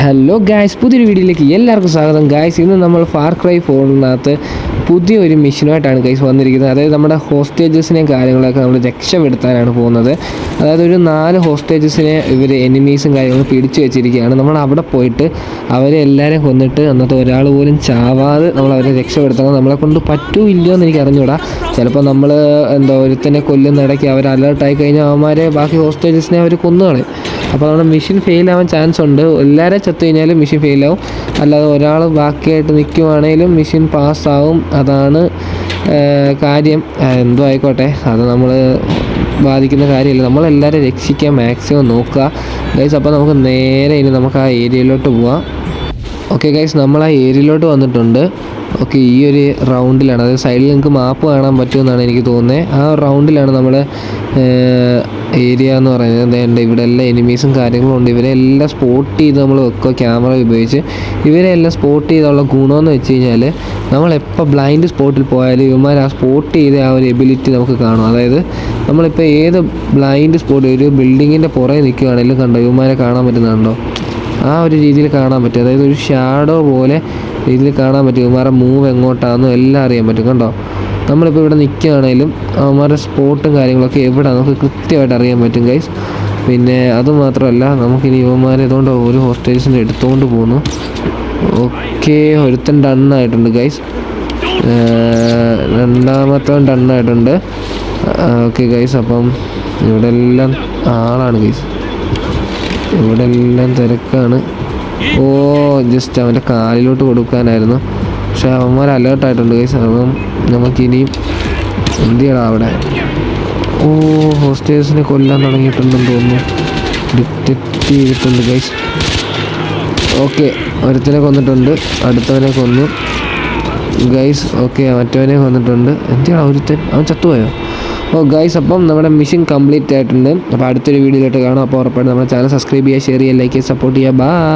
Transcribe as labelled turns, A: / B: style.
A: Hello guys, പുതിയൊരു വീഡിയോയിലേക്ക് എല്ലാവർക്കും സ്വാഗതം. ഗായ്സ്, ഇന്ന് നമ്മൾ ഫാർ ക്രൈ 4-നകത്ത് പുതിയൊരു മിഷനുമായിട്ടാണ് ഗൈസ് വന്നിരിക്കുന്നത്. അതായത് നമ്മുടെ ഹോസ്റ്റേജസിനെയും കാര്യങ്ങളൊക്കെ നമ്മൾ രക്ഷപ്പെടുത്താനാണ് പോകുന്നത്. അതായത് ഒരു 4 ഹോസ്റ്റേജസിനെ ഇവർ എനിമീസും കാര്യങ്ങളും പിടിച്ചു വെച്ചിരിക്കുകയാണ്. നമ്മൾ അവിടെ പോയിട്ട് അവരെ എല്ലാവരെയും കൊന്നിട്ട് എന്നിട്ട് ഒരാൾ പോലും ചാവാതെ നമ്മൾ അവരെ രക്ഷപ്പെടുത്തണം. നമ്മളെ കൊണ്ട് പറ്റുമോ ഇല്ലയോ എന്ന് എനിക്ക് അറിഞ്ഞുകൂടാ. ചിലപ്പോൾ നമ്മൾ ഒരുത്തനെ കൊല്ലുന്നിടയ്ക്ക് അവർ അലേർട്ടായി കഴിഞ്ഞാൽ അവന്മാരെ ബാക്കി ഹോസ്റ്റേജസിനെ അവർ കൊന്നുകളയും. അപ്പോൾ നമ്മുടെ മെഷീൻ ഫെയിലാവാൻ ചാൻസ് ഉണ്ട്. എല്ലാവരും ചത്തു കഴിഞ്ഞാലും മെഷീൻ ഫെയിലാവും, അല്ലാതെ ഒരാൾ ബാക്കിയായിട്ട് നിൽക്കുവാണെങ്കിലും മെഷീൻ പാസ്സാവും. അതാണ് കാര്യം. എന്തോ ആയിക്കോട്ടെ, അത് നമ്മൾ ബാധിക്കുന്ന കാര്യമില്ല. നമ്മളെല്ലാവരും രക്ഷിക്കാൻ മാക്സിമം നോക്കുക ഗൈസ്. അപ്പോൾ നമുക്ക് നേരെ ഇനി നമുക്ക് ആ ഏരിയയിലോട്ട് പോവാം. ഓക്കെ ഗൈസ്, നമ്മൾ ആ ഏരിയയിലോട്ട് വന്നിട്ടുണ്ട്. ഓക്കെ, ഈ ഒരു റൗണ്ടിലാണ്, അതായത് സൈഡിൽ നിങ്ങൾക്ക് മാപ്പ് കാണാൻ പറ്റുമെന്നാണ് എനിക്ക് തോന്നുന്നത്. ആ റൗണ്ടിലാണ് നമ്മൾ ഏരിയ എന്ന് പറയുന്നത്. എന്താ ഇവിടെ എല്ലാം എനിമീസും കാര്യങ്ങളും ഉണ്ട്. ഇവരെ എല്ലാം സ്പോട്ട് ചെയ്ത് നമ്മൾ വെക്കുക ക്യാമറ ഉപയോഗിച്ച്. ഇവരെ എല്ലാം സ്പോട്ട് ചെയ്തുള്ള ഗുണമെന്ന് വെച്ച് കഴിഞ്ഞാൽ നമ്മളെപ്പോൾ ബ്ലൈൻഡ് സ്പോട്ടിൽ പോയാലും ഇവന്മാർ ആ സ്പോട്ട് ചെയ്ത ആ ഒരു എബിലിറ്റി നമുക്ക് കാണും. അതായത് നമ്മളിപ്പോൾ ഏത് ബ്ലൈൻഡ് സ്പോട്ട്, ഒരു ബിൽഡിങ്ങിൻ്റെ പുറകെ നിൽക്കുകയാണെങ്കിലും കണ്ടോ ഇവന്മാരെ കാണാൻ പറ്റുന്നുണ്ടോ? ആ ഒരു രീതിയിൽ കാണാൻ പറ്റും. അതായത് ഒരു ഷാഡോ പോലെ രീതിയിൽ കാണാൻ പറ്റും. ഇവന്മാരുടെ മൂവ് എങ്ങോട്ടാണെന്നും എല്ലാം അറിയാൻ പറ്റും. കണ്ടോ, നമ്മളിപ്പോൾ ഇവിടെ നിൽക്കുകയാണെങ്കിലും അവന്മാരുടെ സ്പോട്ടും കാര്യങ്ങളൊക്കെ എവിടെ നമുക്ക് കൃത്യമായിട്ട് അറിയാൻ പറ്റും ഗൈസ്. പിന്നെ അതുമാത്രമല്ല, നമുക്കിനി യുവന്മാരെ ഇതുകൊണ്ട് ഒരു ഹോസ്റ്റേജസിൻ്റെ എടുത്തുകൊണ്ട് പോകുന്നു. ഓക്കെ, ഒരുത്തൻ ഡണ്ണായിട്ടുണ്ട് ഗൈസ്. രണ്ടാമത്തവൻ ഡണ്ണായിട്ടുണ്ട്. ഓക്കെ ഗൈസ്, അപ്പം ഇവിടെ എല്ലാം ആളാണ് ഗൈസ്. ഇവിടെ എല്ലാം തിരക്കാണ്. ഓ, ജസ്റ്റ് അവൻ്റെ കാലിലോട്ട് കൊടുക്കാനായിരുന്നു, പക്ഷെ അവന്മാർ അലേർട്ടായിട്ടുണ്ട് ഗൈസ്. അപ്പം നമുക്കിനിയും എന്ത് ചെയ്യണം അവിടെ. ഓ, ഹോസ്റ്റേഴ്സിനെ കൊല്ലാൻ തുടങ്ങിയിട്ടുണ്ടെന്ന് തോന്നുന്നു. ഡിറ്റക്റ്റ് ചെയ്തിട്ടുണ്ട് ഗൈസ്. ഓക്കെ, ഒരുത്തനെ കൊന്നിട്ടുണ്ട്, അടുത്തവനെ കൊന്നു ഗൈസ്. ഓക്കെ, മറ്റവനെ കൊന്നിട്ടുണ്ട്. എന്തിനാണ് ഒരുത്തൻ, അവൻ ചത്തുപോയോ? ഓ ഗൈസ്, അപ്പം നമ്മുടെ മിഷൻ കംപ്ലീറ്റ് ആയിട്ടുണ്ട്. അപ്പോൾ അടുത്തൊരു വീഡിയോയിലോട്ട് കാണാം. അപ്പോൾ ഉറപ്പായിട്ട് നമ്മുടെ ചാനൽ സബ്സ്ക്രൈബ് ചെയ്യുക, ഷെയർ ചെയ്യുക, ലൈക്ക് ചെയ്യുക, സപ്പോർട്ട് ചെയ്യുക. ബൈ.